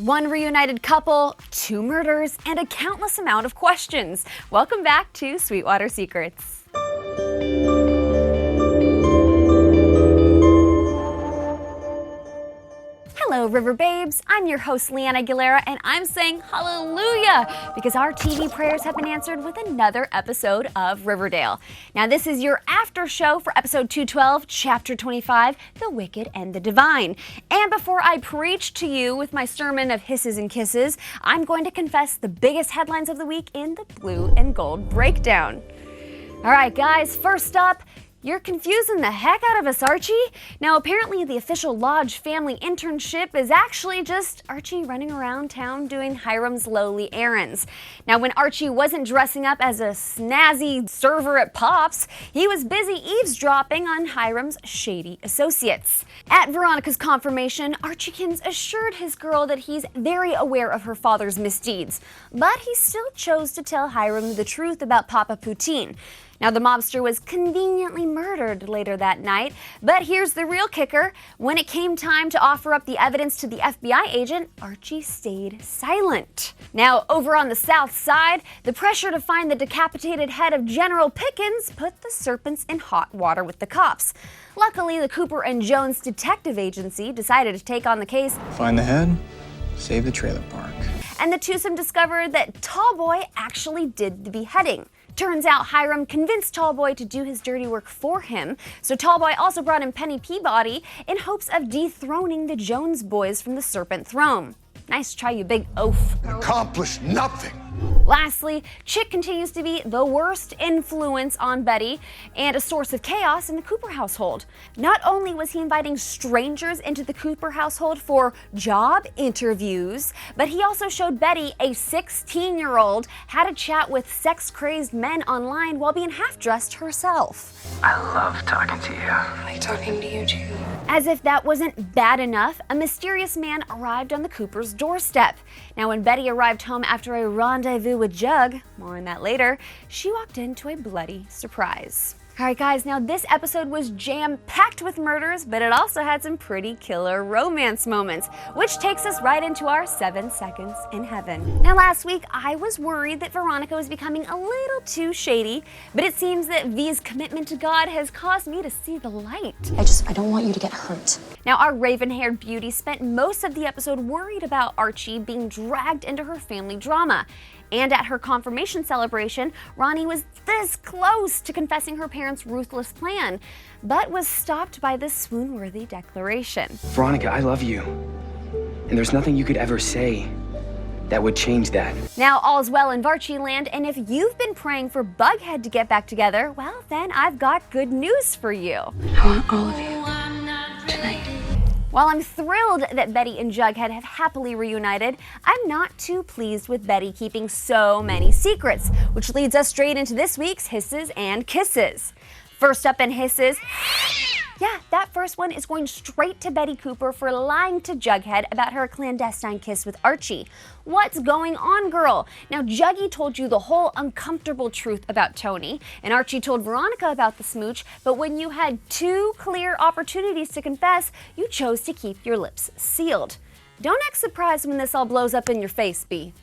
One reunited couple, 2 murders, and a countless amount of questions. Welcome back to Sweetwater Secrets. Hello, River Babes. I'm your host, Leanna Aguilera, and I'm saying hallelujah because our TV prayers have been answered with another episode of Riverdale. Now, this is your after show for episode 212, chapter 25, The Wicked and the Divine. And before I preach to you with my sermon of hisses and kisses, I'm going to confess the biggest headlines of the week in the blue and gold breakdown. All right, guys, first up, you're confusing the heck out of us, Archie. Now, apparently the official Lodge family internship is actually just Archie running around town doing Hiram's lowly errands. Now, when Archie wasn't dressing up as a snazzy server at Pop's, he was busy eavesdropping on Hiram's shady associates. At Veronica's confirmation, Archiekins assured his girl that he's very aware of her father's misdeeds, but he still chose to tell Hiram the truth about Papa Poutine. Now, the mobster was conveniently murdered later that night, but here's the real kicker. When it came time to offer up the evidence to the FBI agent, Archie stayed silent. Now, over on the south side, the pressure to find the decapitated head of General Pickens put the serpents in hot water with the cops. Luckily, the Cooper and Jones Detective Agency decided to take on the case. Find the head, save the trailer park. And the twosome discovered that Tallboy actually did the beheading. Turns out Hiram convinced Tallboy to do his dirty work for him, so Tallboy also brought in Penny Peabody in hopes of dethroning the Jones boys from the Serpent Throne. Nice try, you big oaf. Accomplished nothing. Lastly, Chick continues to be the worst influence on Betty and a source of chaos in the Cooper household. Not only was he inviting strangers into the Cooper household for job interviews, but he also showed Betty, a 16-year-old, how to chat with sex-crazed men online while being half-dressed herself. I love talking to you. I like talking to you too. As if that wasn't bad enough, a mysterious man arrived on the Coopers' doorstep. Now, when Betty arrived home after a rendezvous with Jug, more on that later, she walked into a bloody surprise. Alright guys, now this episode was jam-packed with murders, but it also had some pretty killer romance moments, which takes us right into our 7 seconds in heaven. Now last week, I was worried that Veronica was becoming a little too shady, but it seems that V's commitment to God has caused me to see the light. I don't want you to get hurt. Now our raven-haired beauty spent most of the episode worried about Archie being dragged into her family drama. And at her confirmation celebration, Ronnie was this close to confessing her parents' ruthless plan, but was stopped by this swoon-worthy declaration. Veronica, I love you. And there's nothing you could ever say that would change that. Now all's well in Varchi land, and if you've been praying for Bughead to get back together, well then I've got good news for you. I want all of you tonight. While I'm thrilled that Betty and Jughead have happily reunited, I'm not too pleased with Betty keeping so many secrets, which leads us straight into this week's Hisses and Kisses. First up in Hisses, yeah, that first one is going straight to Betty Cooper for lying to Jughead about her clandestine kiss with Archie. What's going on, girl? Now, Juggy told you the whole uncomfortable truth about Tony, and Archie told Veronica about the smooch, but when you had 2 clear opportunities to confess, you chose to keep your lips sealed. Don't act surprised when this all blows up in your face, B.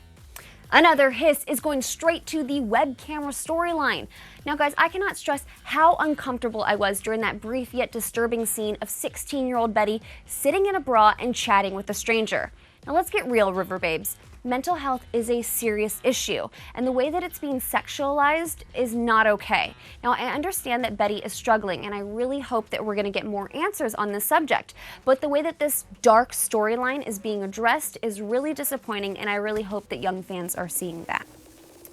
Another hiss is going straight to the web camera storyline. Now guys, I cannot stress how uncomfortable I was during that brief yet disturbing scene of 16-year-old Betty sitting in a bra and chatting with a stranger. Now let's get real, River Babes. Mental health is a serious issue, and the way that it's being sexualized is not okay. Now, I understand that Betty is struggling, and I really hope that we're going to get more answers on this subject, but the way that this dark storyline is being addressed is really disappointing, and I really hope that young fans are seeing that.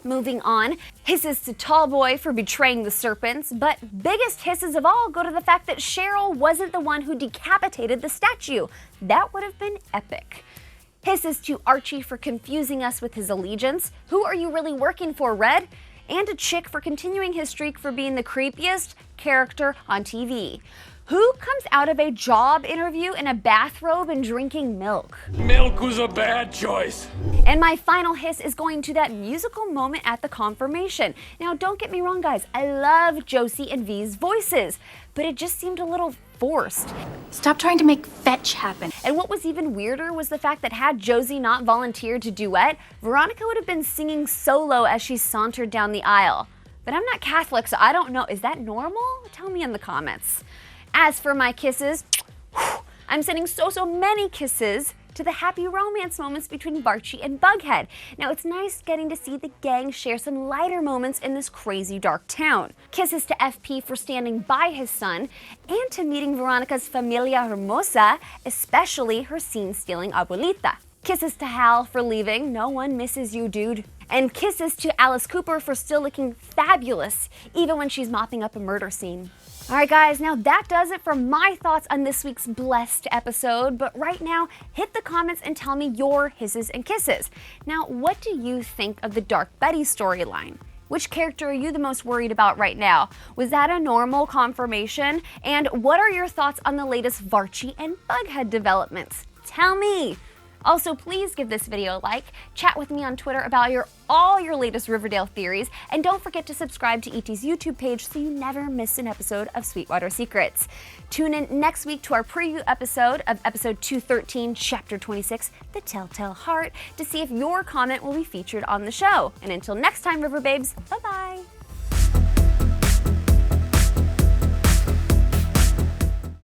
Moving on, hisses to Tallboy for betraying the serpents, but biggest hisses of all go to the fact that Cheryl wasn't the one who decapitated the statue. That would have been epic. Hisses to Archie for confusing us with his allegiance. Who are you really working for, Red? And to Chick for continuing his streak for being the creepiest character on TV. Who comes out of a job interview in a bathrobe and drinking milk? Milk was a bad choice. And my final hiss is going to that musical moment at the confirmation. Now, don't get me wrong, guys. I love Josie and V's voices, but it just seemed a little forced. Stop trying to make fetch happen. And what was even weirder was the fact that had Josie not volunteered to duet, Veronica would have been singing solo as she sauntered down the aisle. But I'm not Catholic, so I don't know. Is that normal? Tell me in the comments. As for my kisses, I'm sending so many kisses to the happy romance moments between Varchi and Bughead. Now, it's nice getting to see the gang share some lighter moments in this crazy dark town. Kisses to FP for standing by his son, and to meeting Veronica's familia hermosa, especially her scene-stealing abuelita. Kisses to Hal for leaving. No one misses you, dude. And kisses to Alice Cooper for still looking fabulous, even when she's mopping up a murder scene. All right, guys, now that does it for my thoughts on this week's blessed episode. But right now, hit the comments and tell me your hisses and kisses. Now, what do you think of the Dark Betty storyline? Which character are you the most worried about right now? Was that a normal confirmation? And what are your thoughts on the latest Varchi and Bughead developments? Tell me! Also, please give this video a like, chat with me on Twitter about all your latest Riverdale theories, and don't forget to subscribe to ET's YouTube page so you never miss an episode of Sweetwater Secrets. Tune in next week to our preview episode of episode 213, chapter 26, The Telltale Heart, to see if your comment will be featured on the show. And until next time, River Babes, bye-bye!